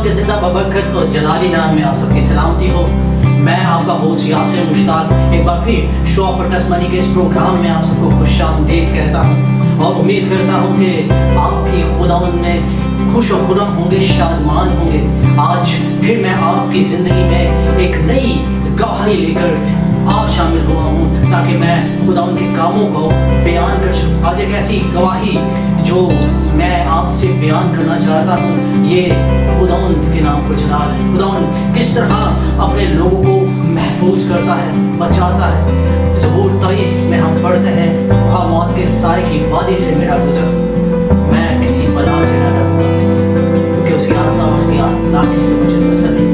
کے زندہ ببرکت اور جلالی نام میں آپ سب کی سلامتی ہو. میں آپ کا ہوسٹ یاسر مشتاق ایک بار پھر شو آف ٹیسٹمنی کے اس پروگرام میں آپ سب کو خوش آمدید کہتا ہوں اور امید کرتا ہوں کہ آپ بھی خداوند میں خوش و خرم ہوں گے, شادمان ہوں گے. آج پھر میں آپ کی زندگی میں ایک نئی گواہی لے کر آج شامل ہوا ہوں تاکہ میں خداوند کے کاموں کو بیان کر سکوں. آج ایک ایسی گواہی جو میں آپ سے بیان کرنا چاہتا ہوں, یہ خداوند کے نام کو جلال ہے. خداوند کس طرح اپنے لوگوں کو محفوظ کرتا ہے, بچاتا ہے. زبور 23 میں ہم پڑھتے ہیں, خواہ موت کے سائے کی وادی سے میرا گزر, میں کسی بلا سے نہ ڈروں گا کیونکہ اس کی آسا اور اس کی لاٹھی سے مجھے تسلی.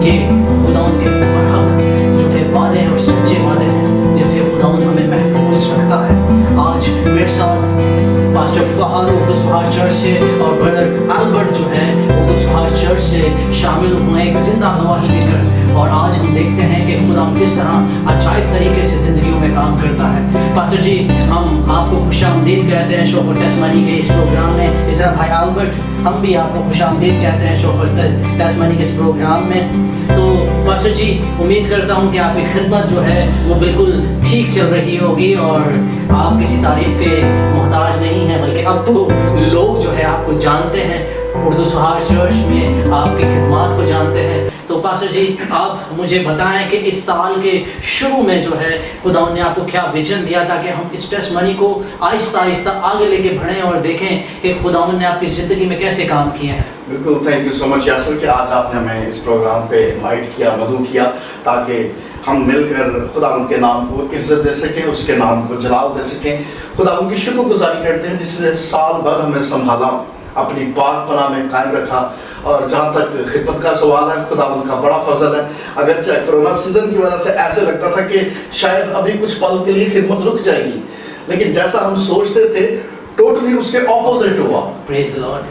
یہ خداوند کے برحق جو ہے وعدے ہیں اور سچے وعدے ہیں جن سے خداوند ہمیں محفوظ رکھتا ہے. آج میرے ساتھ پاسٹر فہد اردو سہار چرچ سے اور بردر البرٹ جو ہے اردو سہار چرچ سے شامل ہوئے ایک زندہ گواہی لے کر, اور آج ہم دیکھتے ہیں کہ خدا کس طرح عجائب طریقے سے زندگیوں میں کام کرتا ہے. پاسٹر جی, ہم آپ کو خوش آمدید کہتے ہیں شو آف ٹیسٹمنی کے اس پروگرام میں. اس طرح بھائی البرٹ, ہم بھی آپ کو خوش آمدید کہتے ہیں شو آف ٹیسٹمنی کے اس پروگرام میں. تو پاسٹر جی, امید کرتا ہوں کہ آپ کی خدمت جو ہے وہ بالکل ٹھیک چل رہی ہوگی اور آپ کسی تعریف کے محتاج نہیں ہیں, بلکہ اب تو لوگ جو ہے آپ کو جانتے ہیں, اردو سہار چرچ میں آپ کی خدمات کو جانتے ہیں. تو پاسٹر جی, آپ مجھے بتائیں کہ اس سال کے شروع میں جو ہے خدا نے آپ کو کیا ویژن دیا تاکہ ہم اس ٹیسٹمنی کو آہستہ آہستہ آگے لے کے بڑھیں اور دیکھیں کہ خدا نے آپ کی زندگی میں کیسے کام کیے ہیں. بالکل, تھینک یو سو مچ یاسر کہ آج آپ نے ہمیں اس پروگرام پہ انوائٹ کیا, مدعو کیا, تاکہ ہم مل کر خدا ان کے نام کو عزت دے سکیں, اس کے نام کو جلال دے سکیں. خدا ان کی شکر گزاری کرتے ہیں جس نے سال بھر ہمیں سنبھالا, اپنی پاک پناہ میں قائم رکھا. اور جہاں تک خدمت کا سوال ہے, خدا ان کا بڑا فضل ہے. اگرچہ کرونا سیزن کی وجہ سے ایسے لگتا تھا کہ شاید ابھی کچھ پل کے لیے خدمت رک جائے گی, لیکن جیسا ہم سوچتے تھے ٹوٹلی اس کے اپوزٹ ہوا,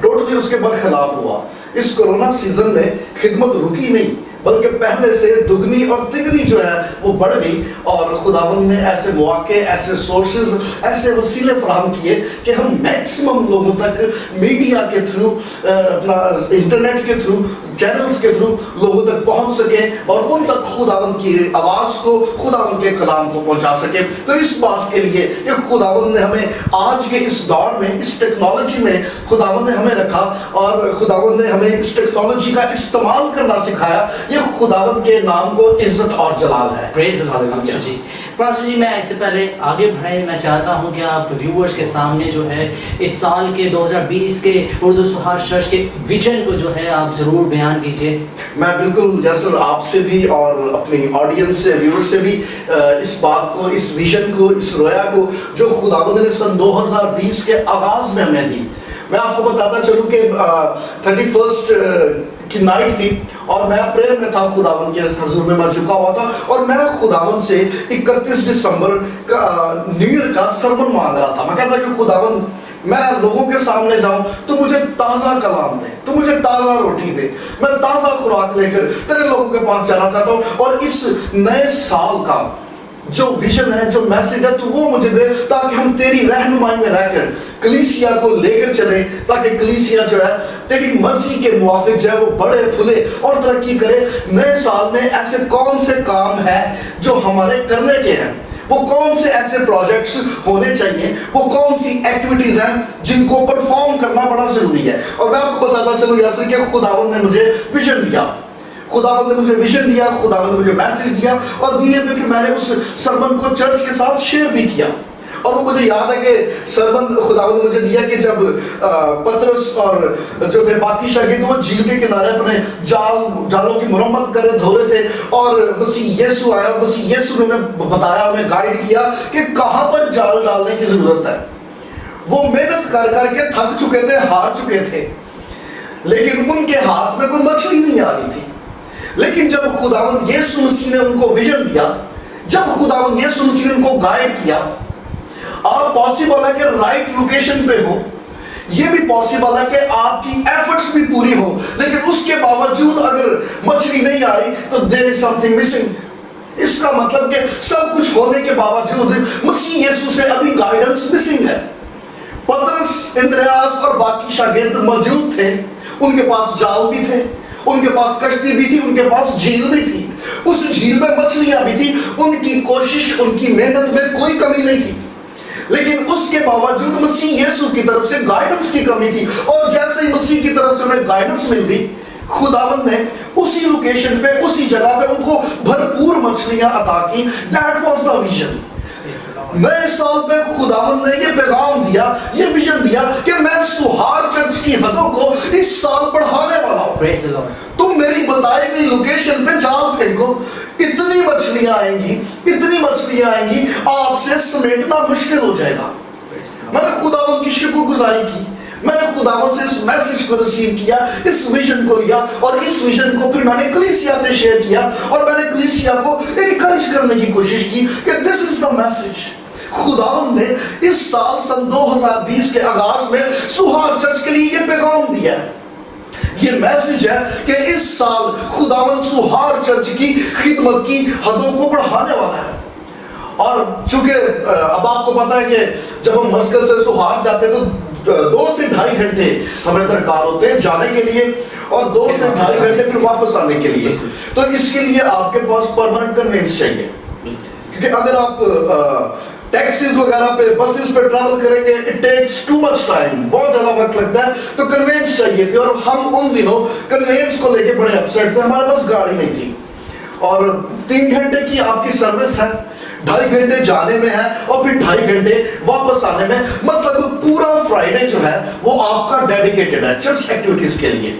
ٹوٹلی اس کے برخلاف ہوا. اس کرونا سیزن میں خدمت رکی نہیں بلکہ پہلے سے دگنی اور تگنی جو ہے وہ بڑھ گئی. اور خداوند نے ایسے مواقع, ایسے سورسز, ایسے وسیلے فراہم کیے کہ ہم میکسیمم لوگوں تک میڈیا کے تھرو, اپنا انٹرنیٹ کے تھرو, چینلز کے تھرو لوگوں تک پہنچ سکیں اور ان تک خداوند کی آواز کو, خداوند کے کلام کو پہنچا سکیں. تو اس بات کے لیے کہ خداوند نے ہمیں آج کے اس دور میں, اس ٹیکنالوجی میں خداوند نے ہمیں رکھا اور خداوند نے ہمیں اس ٹیکنالوجی کا استعمال کرنا سکھایا, یہ خداوند کے نام کو عزت اور جلال ہے. پریز اللہ. جی پاسٹر جی, میں اس سے پہلے آگے بڑھیں میں چاہتا ہوں کہ آپ ویورز کے سامنے جو ہے اس سال کے 2020 کے اردو سہار چرچ کے ویژن کو جو ہے آپ ضرور بیان کیجئے. میں بالکل یاسر آپ سے بھی اور اپنی آڈینس سے, ویور سے بھی اس بات کو, اس ویژن کو, اس رویا کو جو خداوند نے سن 2020 کے آغاز میں ہمیں دی, میں آپ کو بتاتا چلوں کہ 31 کی نائٹ تھی اور میں اپریل میں تھا, خداوند کے حضور میں جھکا ہوا تھا اور میں خداوند سے 31 دسمبر کا نیو ایئر کا سرمن مانگ رہا تھا. میں کہتا کہ خداوند, میں لوگوں کے سامنے جاؤں تو مجھے تازہ کلام دے, تو مجھے تازہ روٹی دے, میں تازہ خوراک لے کر تیرے لوگوں کے پاس جانا چاہتا ہوں. اور اس نئے سال کا جو ویژن ہے, جو میسیج ہے, تو وہ مجھے دے تاکہ ہم تیری رہنمائی میں رہ کر کلیسیا کو لے کر چلیں, تاکہ کلیسیا جو ہے تیری مرضی کے موافق جو ہے وہ بڑے پھولے اور ترقی کرے. نئے سال میں ایسے کون سے کام ہیں جو ہمارے کرنے کے ہیں, وہ کون سے ایسے پروجیکٹس ہونے چاہیے, وہ کون سی ایکٹیویٹیز ہیں جن کو پرفارم کرنا بڑا ضروری ہے. اور میں آپ کو بتاتا چلوں یاسر کہ خداوند نے مجھے ویژن دیا, خداوند نے مجھے ویژن دیا, خداوند نے مجھے میسیج دیا, اور پھر میں نے اس سرمن کو چرچ کے ساتھ شیئر بھی کیا. اور وہ مجھے یاد ہے کہ سرمن خداوند نے مجھے دیا کہ جب پترس اور جو تھے باقی شاگرد وہ جھیل کے کنارے اپنے جالوں کی مرمت کر دھو رہے تھے, اور مسیح یسوع آیا, مسیح یسوع نے انہیں بتایا, انہیں گائیڈ کیا کہ کہاں پر جال ڈالنے کی ضرورت ہے. وہ محنت کر کر کے تھک چکے تھے, ہار چکے تھے, لیکن ان کے ہاتھ میں کوئی مچھلی نہیں آ رہی تھی. لیکن جب خداوند یسوع مسیح نے ان کو ویژن دیا, جب خداوند یسوع مسیح نے ان کو گائیڈ کیا, آپ پاسبل ہے کہ رائٹ لوکیشن پہ ہو, یہ بھی پاسبل ہے کہ آپ کی ایفرٹس بھی پوری ہو, لیکن اس کے باوجود اگر مچھلی نہیں آ رہی تو there is something missing. اس کا مطلب کہ سب کچھ ہونے کے باوجود مسیح یسوع سے ابھی گائیڈنس مسنگ ہے. پترس, اندریاس اور باقی شاگرد موجود تھے, ان کے پاس جال بھی تھے, ان کے پاس کشتی بھی تھی, ان کے پاس جھیل بھی تھی, اس جھیل میں مچھلیاں بھی تھی, ان کی کوشش, ان کی محنت میں کوئی کمی نہیں تھی. لیکن اس کے باوجود مسیح یسوع کی طرف سے گائیڈنس کی کمی تھی, اور جیسے ہی مسیح کی طرف سے انہیں گائیڈنس مل گئی, خداوند نے اسی لوکیشن پہ, اسی جگہ پہ ان کو بھرپور مچھلیاں عطا کی. That was the vision. نئے سال پہ خداوند نے یہ پیغام دیا, یہ ویژن دیا کہ میں سہار چرچ کی حدوں کو اس سال بڑھانے والا ہوں. تم میری بتائی گئی لوکیشن پہ جال پھینکو, اتنی مچھلیاں آئیں گی, اتنی مچھلیاں آئیں گی, آپ سے سمیٹنا مشکل ہو جائے گا. میں نے خداوند کی شکر گزاری کی, میں نے خداوند سے اس میسج کو ریسیو کیا, اس ویژن کو لیا, اور اس ویژن کو پھر میں نے کلیسیا سے شیئر کیا, اور میں نے کلیسیا کو انکریج کرنے کی کوشش کی کہ دس از دا میسج. خداوند نے اس سال سن 2020 کے آغاز میں سہار چرچ کے لیے یہ پیغام دیا ہے, یہ میسج ہے کہ اس سال خداوند سہار چرچ کی خدمت کی حدوں کو بڑھانے والا ہے. اور چونکہ اب آپ کو پتا ہے کہ جب ہم مسکل سے سہار جاتے ہیں تو 2 سے 2.5 گھنٹے ہمیں درکار ہوتے ہیں جانے کے لیے, اور 2 سے 2.5 گھنٹے پھر واپس آنے کے لیے. تو اس کے لیے آپ کے پاس پرماننٹ کنوینس چاہیے, کیونکہ اگر آپ ٹیکسیز وغیرہ پہ, بسز پہ ٹریول کریں گے, it takes too much time, بہت زیادہ وقت لگتا ہے. تو کنوینس چاہیے تھی, اور ہم ان دنوں کنوینس کو لے کے بڑے اپسیٹ تھے. ہمارے پاس گاڑی نہیں تھی, اور 3 گھنٹے کی آپ کی سروس ہے, 2.5 گھنٹے جانے میں ہے, اور پھر 2.5 گھنٹے واپس آنے میں. مطلب پورا فرائیڈے جو ہے وہ آپ کا ڈیڈیکیٹڈ ہے چرچ ایکٹیویٹیز کے لیے.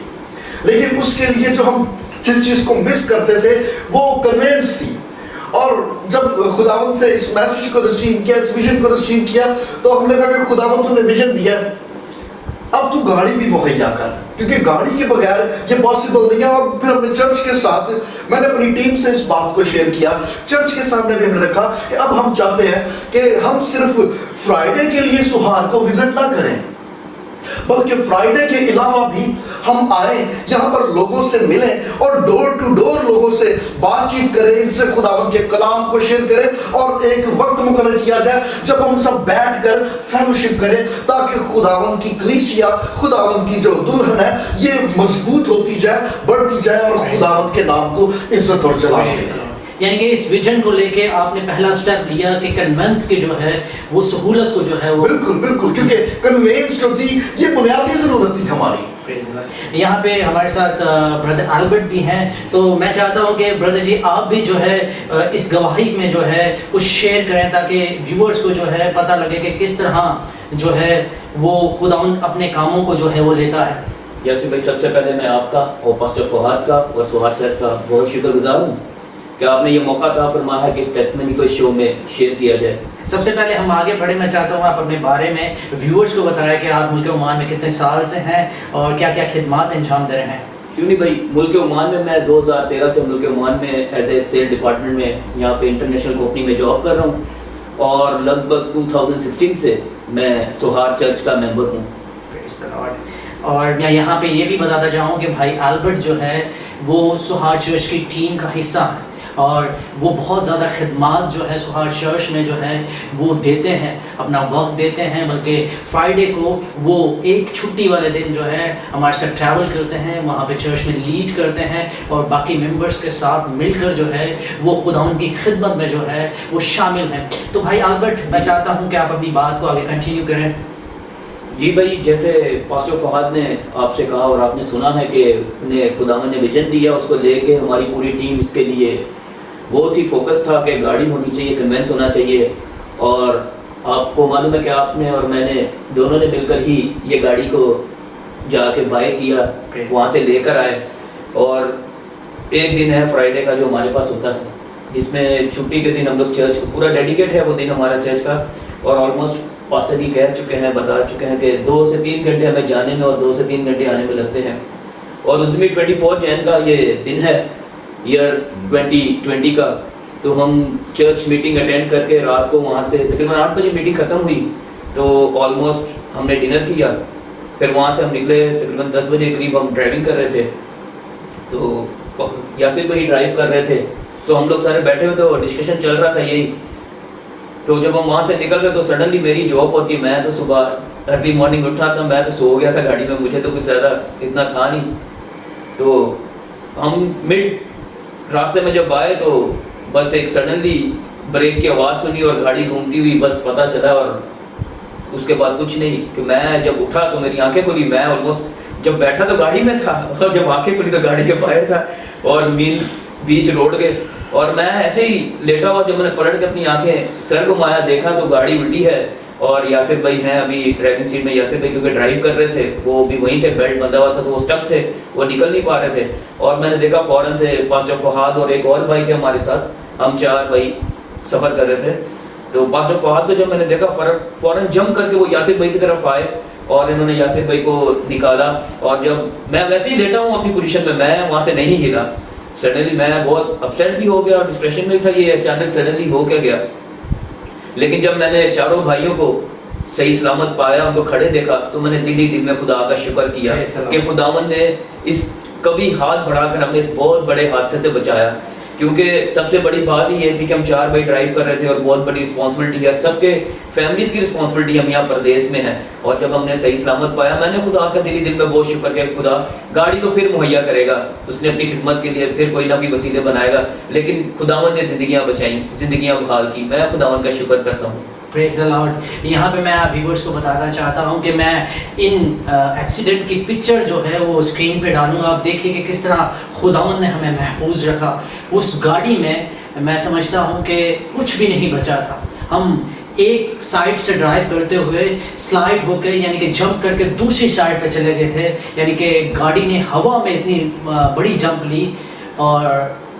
لیکن اس کے لیے جو ہم جس چیز کو مس کرتے تھے وہ کنوینس تھی. اور جب خداوند سے اس میسج کو ریسیو کیا, اس ویژن کو ریسیو کیا, تو ہم نے کہا کہ خداوند تم نے ویژن دیا, اب تو گاڑی بھی مہیا کر, کیونکہ گاڑی کے بغیر یہ پاسبل نہیں ہے. اور پھر ہم نے چرچ کے ساتھ, میں نے اپنی ٹیم سے اس بات کو شیئر کیا, چرچ کے سامنے بھی ہم نے رکھا کہ اب ہم چاہتے ہیں کہ ہم صرف فرائیڈے کے لیے سہار کو وزٹ نہ کریں, بلکہ فرائیڈے کے علاوہ بھی ہم آئیں, یہاں پر لوگوں سے ملیں, اور ڈور ٹو ڈور لوگوں سے بات چیت کریں, ان سے خداوند کے کلام کو شیئر کریں, اور ایک وقت مقرر کیا جائے جب ہم سب بیٹھ کر فیلوشپ کریں, تاکہ خداوند کی کلیسیا, خداوند کی جو دلہن ہے, یہ مضبوط ہوتی جائے, بڑھتی جائے, اور خداوند کے نام کو عزت اور جلال ملے. یعنی کہ اس ویژن کو لے کے آپ نے پہلا سٹیپ لیا کہ کنوینس کی جو ہے وہ سہولت کو جو ہے وہ, بالکل بالکل, کیونکہ کنوینس جو تھی یہ بنیادی ضرورت تھی ہماری. یہاں پہ ہمارے ساتھ بردر البرٹ بھی ہیں, تو میں چاہتا ہوں کہ بردر جی آپ بھی جو ہے اس گواہی میں جو ہے کچھ شیئر کریں, تاکہ ویورز کو جو ہے پتہ لگے کہ کس طرح جو ہے وہ خداوند اپنے کاموں کو جو ہے وہ لیتا ہے. یاسر بھائی, سب سے پہلے میں آپ کا اور پاسٹر فہد کا اور سہار چرچ کا بہت شکر گزار ہوں کہ آپ نے یہ موقع عطا فرمایا ہے کہ اس ٹیسٹمنی کو اس شو میں شیئر کیا جائے. سب سے پہلے ہم آگے بڑھیں, میں چاہتا ہوں آپ اپنے بارے میں ویورز کو بتائیں کہ آپ ملک عمان میں کتنے سال سے ہیں اور کیا کیا خدمات انجام دے رہے ہیں. کیوں نہیں بھائی, ملک عمان میں 2013 سے ملک عمان میں ایز اے سیل ڈپارٹمنٹ میں یہاں پہ انٹرنیشنل کمپنی میں جاب کر رہا ہوں, اور لگ بھگ 2016 سے میں سہار چرچ کا ممبر ہوں. اور میں یہاں پہ یہ بھی بتاتا چاہوں کہ بھائی البرٹ جو ہے وہ سہار چرچ کی ٹیم کا حصہ ہے, اور وہ بہت زیادہ خدمات جو ہے سہار چرچ میں جو ہے وہ دیتے ہیں, اپنا وقت دیتے ہیں. بلکہ فرائیڈے کو وہ ایک چھٹی والے دن جو ہے ہمارے ساتھ ٹریول کرتے ہیں, وہاں پہ چرچ میں لیڈ کرتے ہیں, اور باقی ممبرس کے ساتھ مل کر جو ہے وہ خداوند کی خدمت میں جو ہے وہ شامل ہیں. تو بھائی البرٹ, میں چاہتا ہوں کہ آپ اپنی بات کو آگے کنٹینیو کریں. جی بھائی, جیسے پاسٹر فہد نے آپ سے کہا اور آپ نے سنا ہے کہ انہیں خداوند نے ویژن دیا, اس کو لے کے ہماری پوری ٹیم اس کے لیے بہت ہی فوکس تھا کہ گاڑی ہونی چاہیے, کنوینس ہونا چاہیے. اور آپ کو معلوم ہے کہ آپ نے اور میں نے دونوں نے مل کر ہی یہ گاڑی کو جا کے بائی کیا, وہاں سے لے کر آئے. اور ایک دن ہے فرائیڈے کا جو ہمارے پاس ہوتا ہے, جس میں چھٹی کے دن ہم لوگ چرچ کو پورا ڈیڈیکیٹ ہے وہ دن ہمارا چرچ کا. اور آلموسٹ پاسٹر جی کہہ چکے ہیں, بتا چکے ہیں کہ 2 سے 3 گھنٹے ہمیں جانے میں اور 2 سے 3 گھنٹے آنے میں لگتے ہیں. اور اس میں 24 جین کا یہ دن ہے ایئر 2020 کا, تو ہم چرچ میٹنگ اٹینڈ کر کے رات کو وہاں سے تقریباً 8 بجے میٹنگ ختم ہوئی, تو آلموسٹ ہم نے ڈنر کیا, پھر وہاں سے ہم نکلے تقریباً 10 بجے قریب. ہم ڈرائیونگ کر رہے تھے, تو یاسر بھائی ڈرائیو کر رہے تھے, تو ہم لوگ سارے بیٹھے ہوئے تو ڈسکشن چل رہا تھا یہی. تو جب ہم وہاں سے نکل گئے تو سڈنلی میری جاب ہوتی ہے, میں تو صبح ارلی مارننگ اٹھا تھا, میں تو سو گیا تھا گاڑی میں, مجھے تو کچھ زیادہ اتنا تھا نہیں. تو ہم مڈ راستے میں جب آئے تو بس ایک سڈنلی بریک کی آواز سنی اور گاڑی گھومتی ہوئی، بس پتہ چلا، اور اس کے بعد کچھ نہیں کہ میں جب اٹھا تو میری آنکھیں کھلی، میں آلموسٹ جب بیٹھا تو گاڑی میں تھا اور جب آنکھیں کھلی تو گاڑی کے باہر تھا اور مین بیچ روڈ کے، اور میں ایسے ہی لیٹا ہوا جب میں نے پلٹ کے اپنی آنکھیں سر گھمایا دیکھا تو گاڑی الٹی ہے، اور یاسر بھائی ہیں ابھی ڈرائیونگ سیٹ میں، یاسر بھائی کیونکہ ڈرائیو کر رہے تھے وہ بھی وہیں تھے، بیلٹ بندھا ہوا تھا تو وہ اسٹک تھے، وہ نکل نہیں پا رہے تھے، اور میں نے دیکھا فوراً سے پاسٹر فہد اور ایک اور بھائی تھے ہمارے ساتھ، ہم 4 بھائی سفر کر رہے تھے، تو پاسٹر فہد کو جب میں نے دیکھا فوراً جمپ کر کے وہ یاسر بھائی کی طرف آئے اور انہوں نے یاسر بھائی کو نکالا، اور جب میں ویسے ہی لیٹا ہوں اپنی پوزیشن میں وہاں سے نہیں ہلا، سڈنلی میں بہت اپسیٹ بھی ہو گیا اور ڈسپریشن میں تھا، یہ اچانک سڈنلی ہو کے گیا، لیکن جب میں نے چاروں بھائیوں کو صحیح سلامت پایا، ان کو کھڑے دیکھا تو میں نے دل ہی دل میں خدا کا شکر کیا کہ خداوند نے اس کبھی ہاتھ بڑھا کر ہمیں اس بہت بڑے حادثے سے بچایا، کیونکہ سب سے بڑی بات ہی یہ تھی کہ ہم 4 بھائی ڈرائیو کر رہے تھے اور بہت بڑی رسپانسبلٹی ہے، سب کے فیملیز کی رسپانسبلٹی ہم یہاں پردیس میں ہے، اور جب ہم نے صحیح سلامت پایا میں نے خدا کا دل ہی دل میں بہت شکر کیا، خدا گاڑی تو پھر مہیا کرے گا، اس نے اپنی خدمت کے لیے پھر کوئی نہ کوئی وسیلے بنائے گا، لیکن خداوند نے زندگیاں بچائیں، زندگیاں بحال کی، میں خداوند کا شکر کرتا ہوں۔ پریز دی لارڈ۔ یہاں پہ میں ویورز کو بتانا چاہتا ہوں کہ میں ان ایکسیڈنٹ کی پکچر جو ہے وہ اسکرین پہ ڈالوں گا، آپ دیکھیے کہ کس طرح خداوند نے ہمیں محفوظ رکھا، اس گاڑی میں سمجھتا ہوں کہ کچھ بھی نہیں بچا تھا، ہم ایک سائڈ سے ڈرائیو کرتے ہوئے سلائڈ ہو کے یعنی کہ جمپ کر کے دوسری سائڈ پہ چلے گئے تھے، یعنی کہ گاڑی نے ہوا میں اتنی بڑی جمپ لی اور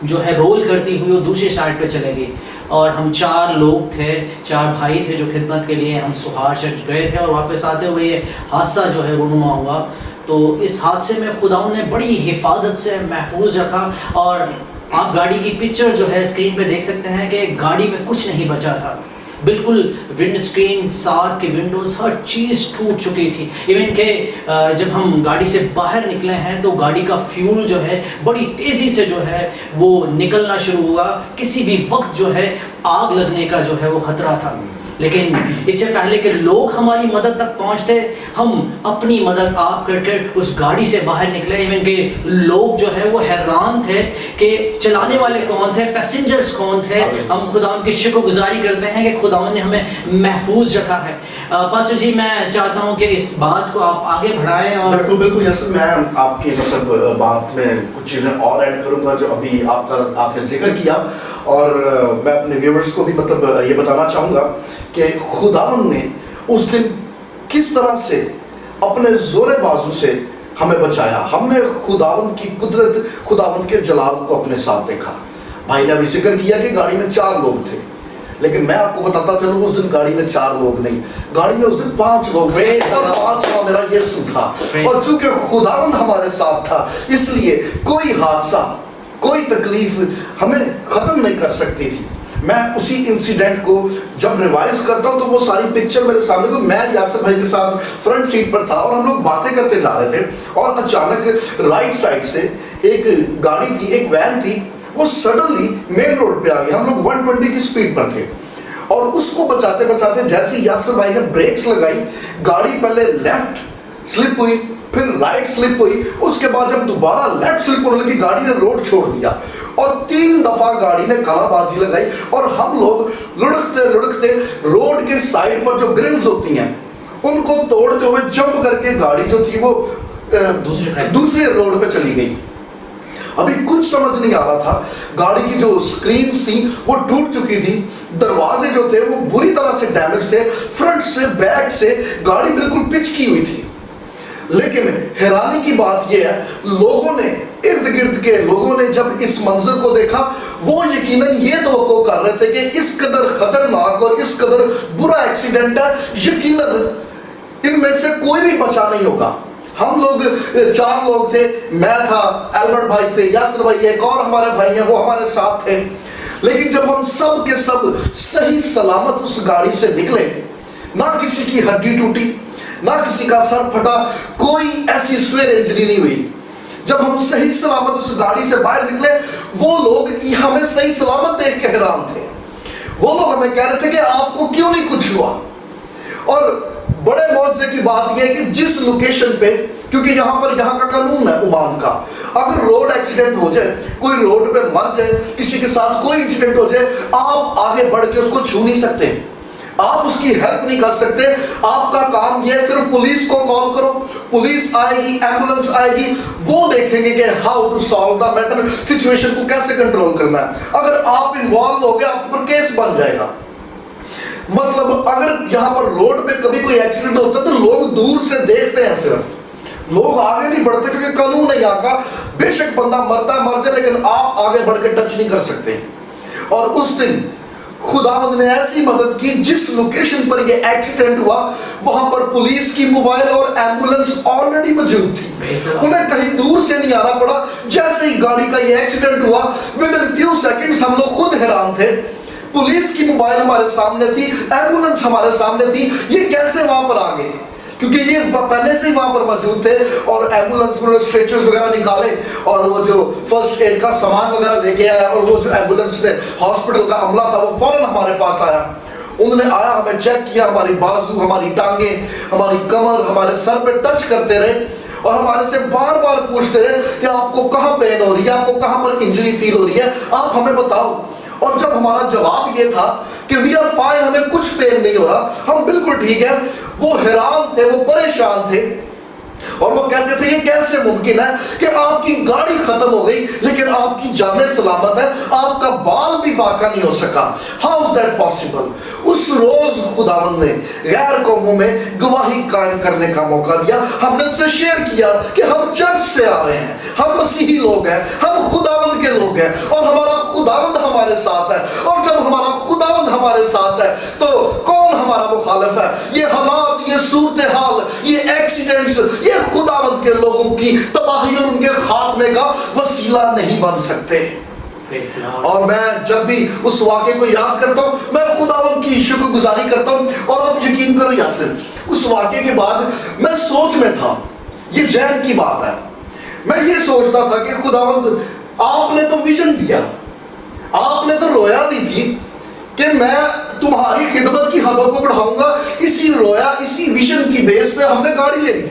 جو ہے رول کرتی ہوئی وہ دوسری سائڈ پہ چلے گئی، اور ہم 4 لوگ تھے، 4 بھائی تھے جو خدمت کے لیے ہم سہار چرچ گئے تھے، اور واپس آتے ہوئے یہ حادثہ جو ہے رونما ہوا، تو اس حادثے میں خداوند نے بڑی حفاظت سے محفوظ رکھا، اور آپ گاڑی کی پکچر جو ہے اسکرین پہ دیکھ سکتے ہیں کہ گاڑی میں کچھ نہیں بچا تھا، بالکل ونڈ اسکرین، ساتھ کے ونڈوز، ہر چیز ٹوٹ چکی تھی، ایون کہ جب ہم گاڑی سے باہر نکلے ہیں تو گاڑی کا فیول جو ہے بڑی تیزی سے جو ہے وہ نکلنا شروع ہوا، کسی بھی وقت جو ہے آگ لگنے کا جو ہے وہ خطرہ تھا، لیکن اس سے پہلے کہ لوگ ہماری مدد تک پہنچتے ہم اپنی مدد آپ کر کے اس گاڑی سے باہر نکلے، ایون کہ لوگ جو ہے وہ حیران تھے کہ چلانے والے کون تھے، پیسنجرز کون تھے، ہم خداوند کی شکر گزاری کرتے ہیں کہ خداوند نے ہمیں محفوظ رکھا ہے۔ پاسٹر جی میں چاہتا ہوں کہ اس بات کو آپ آگے بڑھائیں، اور بالکل یاسر، میں آپ کی بات میں کچھ چیزیں اور ایڈ کروں گا جو ابھی آپ نے ذکر کیا، اور میں اپنے ویورز کو بھی یہ بتانا چاہوں گا کہ خداوند نے اس دن کس طرح سے اپنے زور بازو سے ہمیں بچایا، ہم نے خداوند کی قدرت، خداوند کے جلال کو اپنے ساتھ دیکھا۔ بھائی نے ابھی ذکر کیا کہ گاڑی میں 4 لوگ تھے، لیکن میں آپ کو بتاتا چلوں اس دن گاڑی میں 4 لوگ نہیں، گاڑی میں اس دن 5 لوگ تھے، اور 5واں میرا یسوع تھا، اور چونکہ خداوند ہمارے ساتھ تھا اس لیے کوئی حادثہ، کوئی تکلیف ہمیں ختم نہیں کر سکتی تھی۔ میں اسی انسیڈنٹ کو جب ریوائز کرتا ہوں تو وہ ساری پکچر میرے سامنے، تو میں یاسر بھائی کے ساتھ فرنٹ سیٹ پر تھا اور ہم لوگ باتیں کرتے جا رہے تھے، اور اچانک رائٹ سائڈ سے ایک گاڑی تھی، ایک وین تھی، وہ سڈنلی مین روڈ پہ آ گئی، ہم لوگ 120 کی سپیڈ پر تھے، اور اس کو بچاتے بچاتے جیسے یاسر بھائی نے بریکس لگائی، گاڑی پہلے لیفٹ سلپ ہوئی، پھر رائٹ سلپ ہوئی، اس کے بعد جب دوبارہ لیفٹ سلپ ہونے لگی گاڑی نے روڈ چھوڑ دیا، اور 3 دفعہ گاڑی نے کالا بازی لگائی، اور ہم لوگ لڑکتے لڑکتے روڈ کے سائڈ پر جو گرلز ہوتی ہیں ان کو توڑتے ہوئے جمپ کر کے گاڑی جو تھی وہ دوسرے روڈ پہ چلی گئی۔ ابھی کچھ سمجھ نہیں آ رہا تھا، گاڑی کی جو سکرینز تھیں وہ ٹوٹ چکی تھی، دروازے جو تھے وہ بری طرح سے ڈیمیج تھے، فرنٹ سے بیک سے گاڑی بالکل پچ کی ہوئی تھی، لیکن حیرانی کی بات یہ ہے لوگوں نے، ارد گرد کے لوگوں نے جب اس منظر کو دیکھا وہ یقیناً یہ توقع کر رہے تھے کہ اس قدر خطرناک اور اس قدر برا ایکسیڈنٹ ہے، یقیناً ان میں سے کوئی بھی بچا نہیں ہوگا۔ ہم لوگ 4 لوگ تھے، میں تھا، البرٹ بھائی تھے، یاسر بھائی، ایک اور ہمارے بھائی ہیں وہ ہمارے ساتھ تھے، لیکن جب ہم سب کے سب صحیح سلامت اس گاڑی سے نکلے، نہ کسی کی ہڈی ٹوٹی، نہ کسی کا سر پھٹا، کوئی ایسی سویر انجری نہیں ہوئی، جب ہم صحیح سلامت اس گاڑی سے باہر نکلے وہ لوگ ہمیں صحیح سلامت دیکھ کے حیران تھے، وہ لوگ ہمیں کہہ رہے تھے کہ آپ کو کیوں نہیں کچھ ہوا۔ اور بڑے معجزے کی بات یہ ہے کہ جس لوکیشن پہ، کیونکہ یہاں کا قانون ہے عمان کا، اگر روڈ ایکسیڈنٹ ہو جائے, کوئی روڈ پہ مر جائے, کسی کے ساتھ کوئی انسیڈنٹ ہو جائے, آپ آگے بڑھ کے اس کو چھو نہیں سکتے, آپ اس کی ہیلپ نہیں کر سکتے. آپ کا کام یہ صرف پولیس کو کال کرو, پولیس آئے گی, ایمبولینس آئے گی, وہ دیکھیں گے کہ how to solve the matter, situation کو کیسے کنٹرول کرنا ہے. اگر آپ انوالو ہو گئے آپ پر کیس بن جائے گا. مطلب اگر یہاں پر روڈ پہ کبھی کوئی ایکسیڈنٹ ہوتا ہے تو لوگ دور سے دیکھتے ہیں, صرف لوگ آگے نہیں بڑھتے کیونکہ قانون ہے یہاں کا, بے شک بندہ مرتا ہے مر جائے لیکن آپ آگے بڑھ کے ٹچ نہیں کر سکتے. اور اس دن خداوند نے ایسی مدد کی, جس لوکیشن پر یہ ایکسیڈنٹ ہوا وہاں پر پولیس کی موبائل اور ایمبولینس آلریڈی موجود تھی, انہیں کہیں دور سے نہیں آنا پڑا. جیسے ہی گاڑی کا یہ ایکسیڈنٹ ہوا ودن فیو سیکنڈز ہم لوگ خود حیران تھے, پولیس کی موبائل ہمارے سامنے تھی, ایمبولینس ہمارے سامنے تھی, یہ کیسے وہاں پر آ گئے, کیونکہ یہ پہلے سے ہی وہاں پر موجود تھے. اور ایمبولینس میں اسٹریچرز وغیرہ نکالے اور وہ جو فرسٹ ایڈ کا سامان وغیرہ لے کے آیا, اور وہ جو ایمبولینس میں ہاسپٹل کا عملہ تھا وہ فوراً ہمارے پاس آیا. انہوں نے آیا, ہمیں چیک کیا, ہماری بازو, ہماری ٹانگیں, ہماری کمر, ہمارے سر پہ ٹچ کرتے رہے اور ہمارے سے بار بار پوچھتے رہے کہ آپ کو کہاں پین ہو رہی ہے, آپ کو کہاں پر انجری فیل ہو رہی ہے, آپ ہمیں بتاؤ. اور جب ہمارا جواب یہ تھا کہ وی آر فائن, ہمیں کچھ پین نہیں ہو رہا, ہم بالکل ٹھیک ہیں, وہ حیران تھے, وہ پریشان تھے اور وہ کہتے تھے یہ کیسے ممکن ہے کہ آپ کی گاڑی ختم ہو گئی لیکن آپ کی جانیں سلامت ہے, آپ کا بال بھی باقی نہیں ہو سکا, ہاؤ از دیٹ پاسبل. اس روز خداوند نے غیر قوموں میں گواہی قائم کرنے کا موقع دیا. ہم نے ان سے شیئر کیا کہ ہم چرچ سے آ رہے ہیں, ہم مسیحی لوگ ہیں, ہم خداوند کے لوگ ہیں اور ہمارا خداوند ہمارے ساتھ ہے. اور جب ہمارا خداوند ہمارے ساتھ ہے تو کون ہمارا مخالف ہے. یہ حالات, یہ صورتحال, یہ ایکسیڈنٹس, یہ خداوند کے لوگوں کی تباہی اور ان کے خاتمے کا وسیلہ نہیں بن سکتے. اور میں جب بھی اس واقعے کو یاد کرتا ہوں میں خداوند کی شکر گزاری کرتا ہوں. اور آپ یقین کرو یاسر, اس واقعے کے بعد میں سوچ میں تھا, یہ جین کی بات ہے, میں یہ سوچتا تھا کہ خداوند آپ نے تو ویژن دیا, آپ نے تو رویا دی تھی کہ میں تمہاری خدمت کی حدوں کو بڑھاؤں گا. اسی رویا, اسی ویژن کی بیس پہ ہم نے گاڑی لے لی,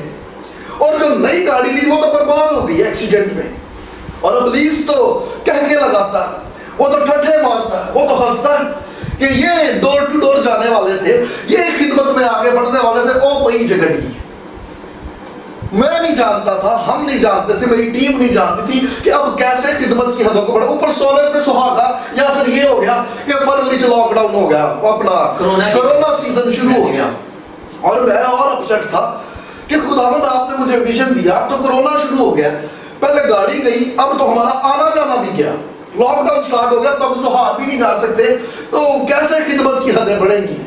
اور جو نئی گاڑی لی وہ تو برباد ہو گئی ایکسیڈنٹ میں. اور ابلیس تو کہہ کے لگاتا, وہ تو ٹھٹھے مارتا, وہ تو ہنستا کہ یہ ڈور ٹو ڈور جانے والے تھے, یہ خدمت میں آگے بڑھنے والے تھے, او وہی جگہ نہیں. میں نہیں جانتا تھا, ہم نہیں جانتے تھے, میری ٹیم نہیں جانتی تھی کہ اب کیسے خدمت کی حدوں کو بڑھا. اوپر سولے پہ سہاگا, یا پھر یہ ہو گیا کہ فروری سے لاک ڈاؤن ہو گیا, اپنا کرونا سیزن شروع ہو گیا. اور میں اور اپسیٹ تھا کہ خداوند آپ نے مجھے ویژن دیا, تو کرونا شروع ہو گیا, پہلے گاڑی گئی, اب تو ہمارا آنا جانا بھی گیا, لاک ڈاؤن سٹارٹ ہو گیا, تو ہم سہار بھی نہیں جا سکتے, تو کیسے خدمت کی حدیں بڑھیں گی.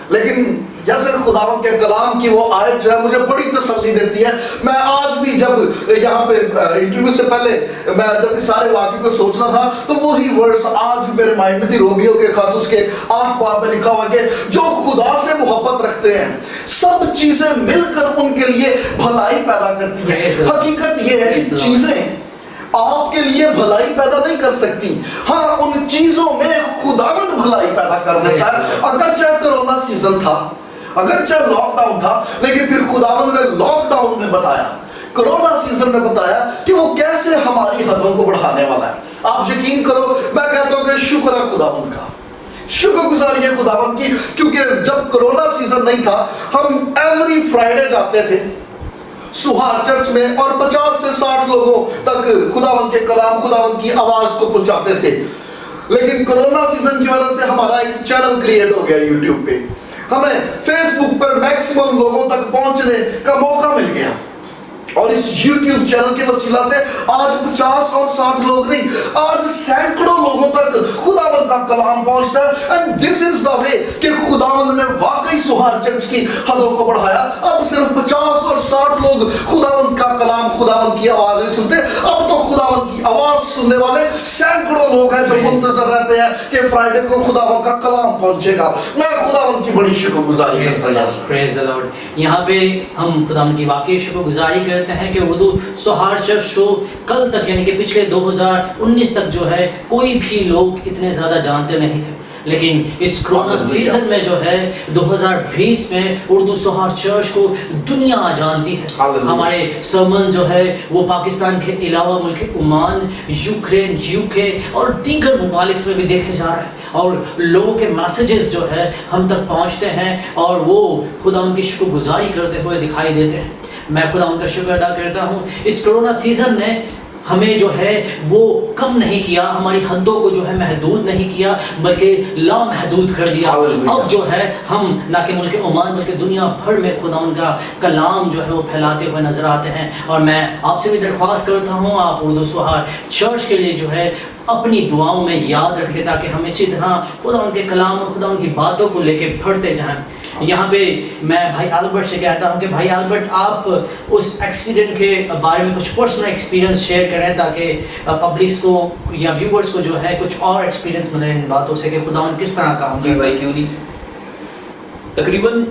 لیکن جیسے خداوند کے کلام کی وہ آیت جو ہے مجھے بڑی تسلی دیتی ہے. میں آج بھی جب یہاں پہ انٹرویو سے پہلے میں جب اس سارے واقعے کو سوچنا تھا تو وہی ورڈز آج بھی میرے مائنڈ میں تھی. رومیو کے خط اس کے 8 باب میں لکھا ہوا کہ جو خدا سے محبت رکھتے ہیں سب چیزیں مل کر ان کے لیے بھلائی پیدا کرتی ہیں. حقیقت یہ ہے کہ چیزیں آپ کے لیے بھلائی پیدا نہیں کر سکتی, ہاں ان چیزوں میں خداوند بھلائی پیدا کر دیتا ہے. اگرچہ کرونا سیزن تھا, اگرچہ لاک ڈاؤن تھا, لیکن پھر خداوند نے لاک ڈاؤن میں بتایا, کرونا سیزن میں بتایا کہ وہ کیسے ہماری حدوں کو بڑھانے والا ہے. آپ یقین کرو, میں کہتا ہوں کہ شکر ہے خداوند کا, شکر گزاری ہے خداوند کی, کیونکہ جب کرونا سیزن نہیں تھا ہم ایوری فرائیڈے جاتے تھے سہار چرچ میں اور 50 سے 60 لوگوں تک خداوند کے کلام, خداوند کی آواز کو پہنچاتے تھے. لیکن کرونا سیزن کی وجہ سے ہمارا ایک چینل کریٹ ہو گیا یوٹیوب پہ, ہمیں فیس بک پر میکسیمم لوگوں تک پہنچنے کا موقع مل گیا. اور اس یوٹیوب چینل کے وسیلہ سے آج 50 اور 60 لوگ نہیں, آج سینکڑوں لوگوں تک خداوند کا کلام پہنچتا ہے. اینڈ دس از دا وے کہ خداوند نے واقعی سہار چرچ کی حدوں کو بڑھایا. اب صرف 50 اور 60 لوگ خداوند کا کلام, خداوند کی آواز نہیں سنتے, اب تو خداوند کی آواز سننے والے سینکڑوں لوگ ہیں جو منتظر رہتے ہیں کہ فرائیڈے کو خداوند کا کلام پہنچے گا. میں خداوند کی بڑی شکر گزاری کرتا ہوں. پریز دی لارڈ. یہاں پہ ہم خداوند کی واقعی شکر گزاری کرتے ہیں کہ اردو سہار چرچ کو کل تک یعنی کہ پچھلے 2019 تک جو ہے کوئی بھی لوگ اتنے زیادہ جانتے نہیں تھے, لیکن اس کرونا سیزن میں جو ہے 2020 میں اردو سہار چرچ کو دنیا جانتی ہے. ہمارے سرمن جو ہے وہ پاکستان کے علاوہ ملک عمان، یوکرین، UK اور دیگر ممالک میں بھی دیکھے جا رہے ہیں اور لوگوں کے میسیجز جو ہے ہم تک پہنچتے ہیں اور وہ خدا ان کی شکر گزاری کرتے ہوئے دکھائی دیتے ہیں. میں خدا ان کا شکر ادا کرتا ہوں. اس کرونا سیزن نے ہمیں جو ہے وہ کم نہیں کیا، ہماری حدوں کو جو ہے محدود نہیں کیا بلکہ لامحدود کر دیا. اب جو ہے ہم نہ کہ ملک عمان بلکہ دنیا بھر میں خدا ان کا کلام جو ہے وہ پھیلاتے ہوئے نظر آتے ہیں. اور میں آپ سے بھی درخواست کرتا ہوں آپ اردو سہار چرچ کے لیے جو ہے اپنی دعاؤں میں یاد رکھیں تاکہ ہم اسی طرح خدا ان کے کلام اور خدا ان کی باتوں کو لے کے بڑھتے جائیں. یہاں پہ میں بھائی البرٹ سے کہتا ہوں کہ بھائی البرٹ آپ اس ایکسیڈنٹ کے بارے میں کچھ پرسنل ایکسپیرینس شیئر کریں تاکہ پبلکس کو یا ویورز کو جو ہے کچھ اور ایکسپیرینس ملے ان باتوں سے کہ خدا ان کس طرح کام جی بھائی کیوں نہیں. تقریباً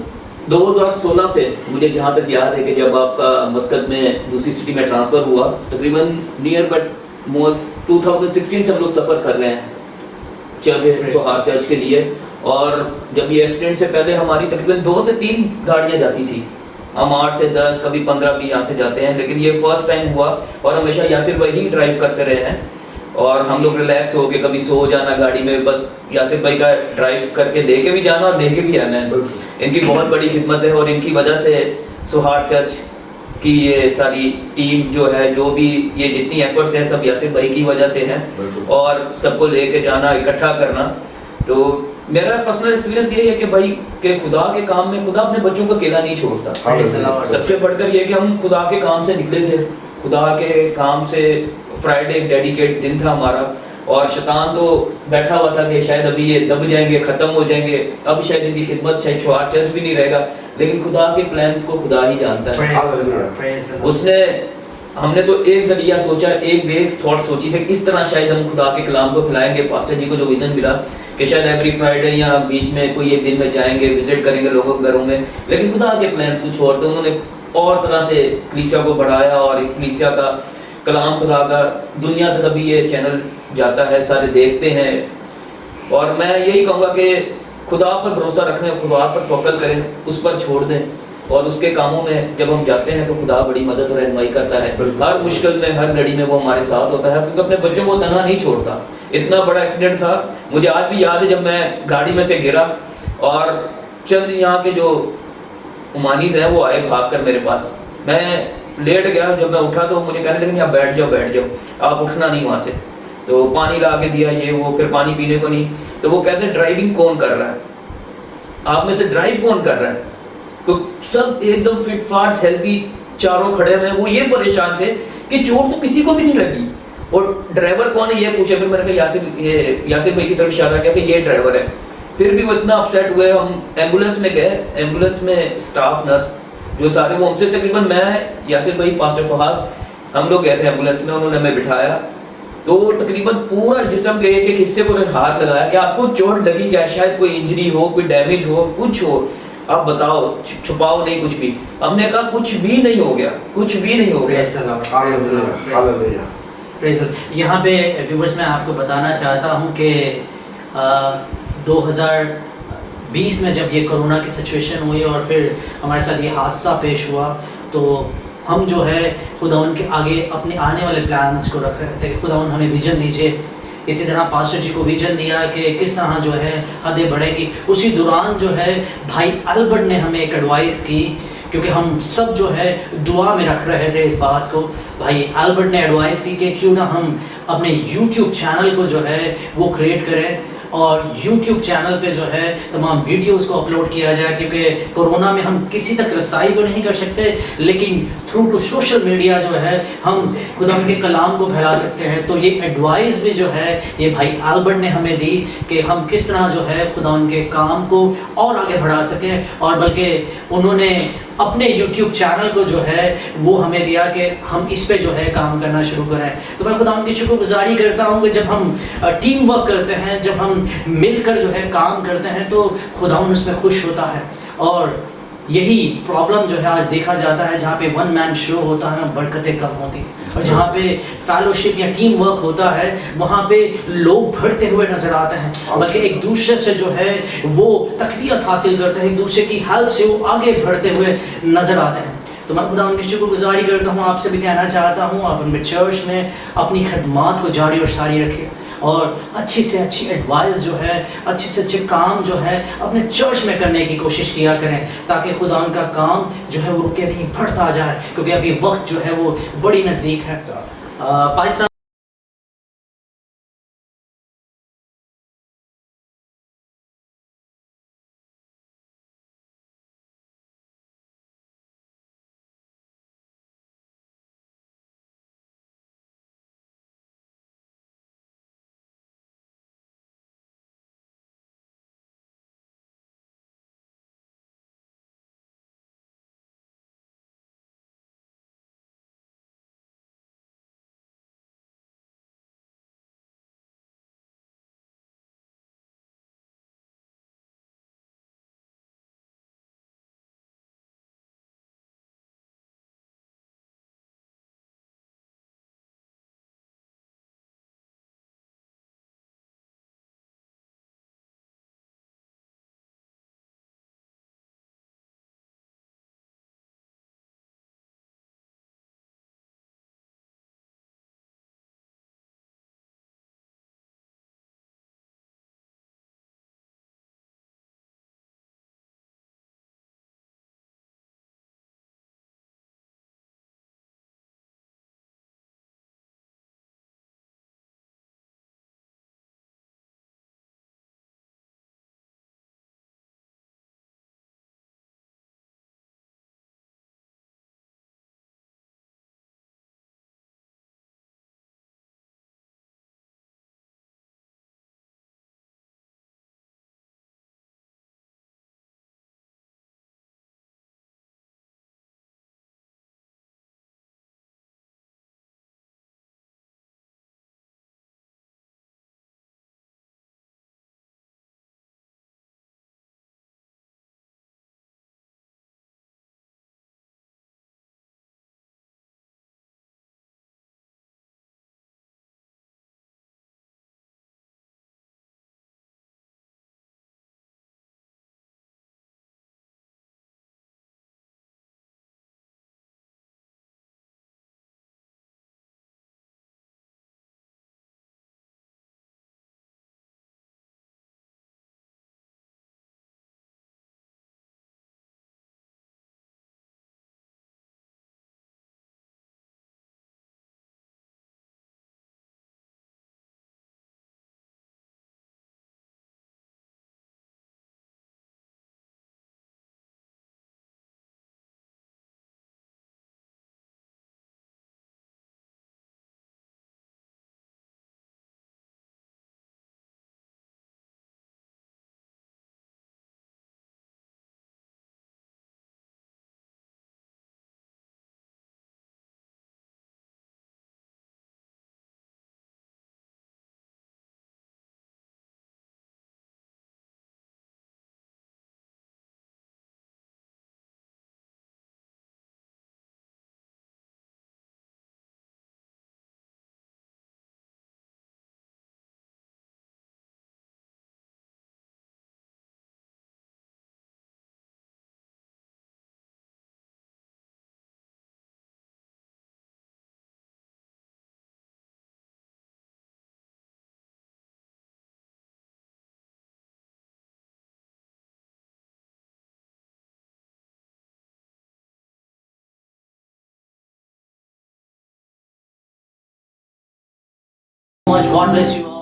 2016 سے مجھے جہاں تک یاد ہے کہ جب آپ کا مسقط میں دوسری سٹی میں ٹرانسفر ہوا، تقریباً نیئر بٹ مور 2016 سے ہم لوگ سفر کر رہے ہیں چرچ سہار چرچ کے لیے. اور جب یہ ایکسیڈنٹ سے پہلے ہماری تقریباً 2 سے 3 گاڑیاں جاتی تھی، ہم 8 سے 10 کبھی 15 بھی یہاں سے جاتے ہیں. لیکن یہ فرسٹ ٹائم ہوا اور ہمیشہ یاسر بھائی ہی ڈرائیو کرتے رہے ہیں اور ہم لوگ ریلیکس ہو کے کبھی سو جانا گاڑی میں، بس یاسر بھائی کا ڈرائیو کر کے لے کے بھی جانا اور لے کے بھی آنا ہے. ان کی بہت بڑی خدمت ہے اور ان کی وجہ سے سہار چرچ کی یہ ساری ٹیم جو ہے، جو بھی یہ جتنی ایفرٹس ہیں سب یاسر بھائی کی وجہ سے ہیں اور سب کو لے کے جانا، اکٹھا کرنا. تو میرا پرسنل ایکسپیرینس یہ ہے کہ بھائی کہ خدا کے کام میں خدا اپنے بچوں کو اکیلا نہیں چھوڑتا. سب سے بڑھ کر یہ کہ ہم خدا کے کام سے نکلے تھے، خدا کے کام سے فرائیڈے ایک ڈیڈیکیٹ دن تھا ہمارا اور شیطان تو بیٹھا ہوا تھا کہ شاید ابھی یہ دب جائیں گے، ختم ہو جائیں گے، اب شاید ان کی خدمت شاید سہار چرچ بھی نہیں رہے گا. لیکن خدا کے پلانس کو خدا ہی جانتا ہے. اس نے ہم نے تو ایک ذریعہ سوچا، ایک تھاٹ سوچی تھی کہ اس طرح شاید ہم خدا کے کلام کو پھیلائیں گے. پاسٹر جی کو جو ویژن ملا کہ شاید ایوری فرائیڈے یا بیچ میں کوئی ایک دن میں جائیں گے، وزٹ کریں گے لوگوں کے گھروں میں. لیکن خدا کے پلانس کچھ اور تھے. انہوں نے اور طرح سے کلیسیا کو بڑھایا اور اس کلیسیا کا کلام خدا کا دنیا تک ابھی یہ چینل جاتا ہے، سارے دیکھتے ہیں. اور میں یہی کہوں گا کہ خدا پر بھروسہ رکھیں، خدا پر توکل کریں، اس پر چھوڑ دیں اور اس کے کاموں میں جب ہم جاتے ہیں تو خدا بڑی مدد اور رہنمائی کرتا ہے. ہر مشکل میں، ہر لڑی میں وہ ہمارے ساتھ ہوتا ہے کیونکہ اپنے بچوں کو تنہا نہیں چھوڑتا. اتنا بڑا ایکسیڈنٹ تھا، مجھے آج بھی یاد ہے جب میں گاڑی میں سے گرا اور چند یہاں کے جو عمانیز ہیں وہ آئے بھاگ کر میرے پاس. میں لیٹ گیا، جب میں اٹھا تو مجھے کہنے لگے آپ بیٹھ جاؤ، آپ اٹھنا نہیں وہاں سے. تو پانی لا کے دیا، یہ وہ، پھر پانی پینے کو نہیں. تو وہ کہتے ہیں ڈرائیونگ کون کر رہا ہے آپ میں سے، ڈرائیو کون کر رہا ہے؟ سب ایک دم فٹ فاٹ ہیلدی چاروں کھڑے ہوئے. وہ یہ پریشان تھے کہ چوٹ تو کسی کو بھی نہیں لگی اور ڈرائیور کون ہے یہ پوچھا. پھر میں نے کہا یاسر بھائی کی طرف اشارہ کیا کہ یہ ڈرائیور ہے. پھر بھی وہ اتنا اپسیٹ ہوئے. ہم ایمبولینس میں گئے، ایمبولینس میں اسٹاف نرس جو سارے وہ ہم سے تقریباً میں یاسر بھائی پاسٹر فہد ہم لوگ گئے تھے ایمبولینس میں. انہوں نے ہمیں بٹھایا تو تقریباً پورا جسم کے ایک حصے کو ہاتھ لگایا کہ آپ کو چوٹ لگی کیا، شاید کوئی انجری ہو، کوئی ڈیمیج ہو، کچھ ہو، آپ بتاؤ، چھپاؤ نہیں کچھ بھی. ہم نے کہا کچھ بھی نہیں ہو گیا، کچھ بھی نہیں ہو گیا. یہاں پہ ویورز میں آپ کو بتانا چاہتا ہوں کہ 2020 میں جب یہ کرونا کی سچویشن ہوئی اور پھر ہمارے ساتھ یہ حادثہ پیش ہوا تو ہم جو ہے خدا ان کے آگے اپنے آنے والے پلانس کو رکھ رہے تھے کہ خدا ان ہمیں ویژن دیجیے. اسی طرح پاسٹر جی کو ویژن دیا کہ کس طرح جو ہے حدیں بڑھے گی. اسی دوران جو ہے بھائی البرٹ نے ہمیں ایک ایڈوائز کی کیونکہ ہم سب جو ہے دعا میں رکھ رہے تھے اس بات کو. بھائی البرٹ نے ایڈوائز کی کہ کیوں نہ ہم اپنے یوٹیوب چینل کو جو ہے وہ کریٹ کریں اور یوٹیوب چینل پہ جو ہے تمام ویڈیوز کو اپلوڈ کیا جائے کیونکہ کورونا میں ہم کسی تک رسائی تو نہیں کر سکتے لیکن تھرو ٹو سوشل میڈیا جو ہے ہم خدا کے کلام کو پھیلا سکتے ہیں. تو یہ ایڈوائز بھی جو ہے یہ بھائی البرٹ نے ہمیں دی کہ ہم کس طرح جو ہے خدا ان کے کام کو اور آگے بڑھا سکیں. اور بلکہ انہوں نے اپنے یوٹیوب چینل کو جو ہے وہ ہمیں دیا کہ ہم اس پہ جو ہے کام کرنا شروع کریں. تو میں خدا ان کی شکر گزاری کرتا ہوں کہ جب ہم ٹیم ورک کرتے ہیں، جب ہم مل کر جو ہے کام کرتے ہیں تو خدا ان اس میں خوش ہوتا ہے. اور یہی پرابلم جو ہے آج دیکھا جاتا ہے، جہاں پہ ون مین شو ہوتا ہے برکتیں کم ہوتی ہیں، اور جہاں پہ فیلوشپ یا ٹیم ورک ہوتا ہے وہاں پہ لوگ بڑھتے ہوئے نظر آتے ہیں، بلکہ ایک دوسرے سے جو ہے وہ تقویت حاصل کرتے ہیں، ایک دوسرے کی ہیلپ سے وہ آگے بڑھتے ہوئے نظر آتے ہیں۔ تو میں خدا ان کی شکر گزاری کرتا ہوں، آپ سے بھی کہنا چاہتا ہوں آپ اپنے چرچ میں اپنی خدمات کو جاری اور ساری رکھیں، اور اچھی سے اچھی ایڈوائس جو ہے، اچھے سے اچھے کام جو ہے اپنے چرچ میں کرنے کی کوشش کیا کریں، تاکہ خدا ان کا کام جو ہے وہ رکے نہیں، بڑھتا جائے، کیونکہ ابھی وقت جو ہے وہ بڑی نزدیک ہے۔ Pakistan much. God bless you all.